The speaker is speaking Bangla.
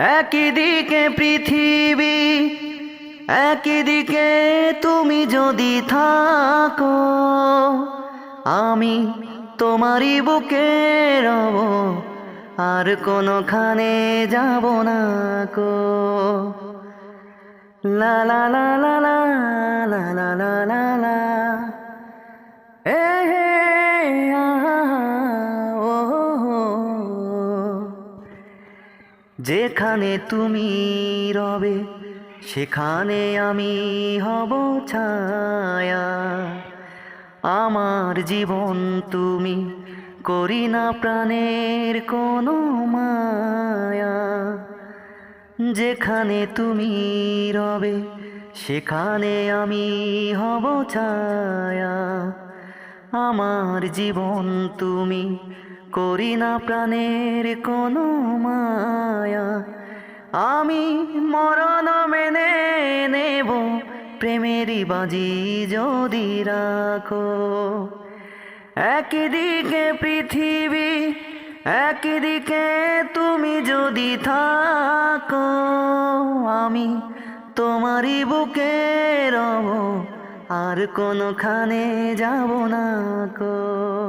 একদিকে পৃথিবী, একদিকে তুমি যদি থাকো, আমি তোমারই বুকে রব, আর কোনোখানে যাব না কো। লা লা লা লা লা লা লা লা লা লা, এ হে আ ও হো। যেখানে তুমি রবে সেখানে আমি হব ছায়া। আমার জীবন তুমি, করি না প্রাণের কোনো মায়া। যেখানে তুমি রবে সেখানে আমি হব ছায়া। আমার জীবন তুমি, করি না প্রাণের কোনো মায়া। আমি মরণ মেনে নেব, প্রেমেরই বাজি যদি রাখো। একদিকে পৃথিবী, একদিকে তুমি যদি থাকো, আমি তোমারই বুকে রব, আর কোনোখানে যাব না কো।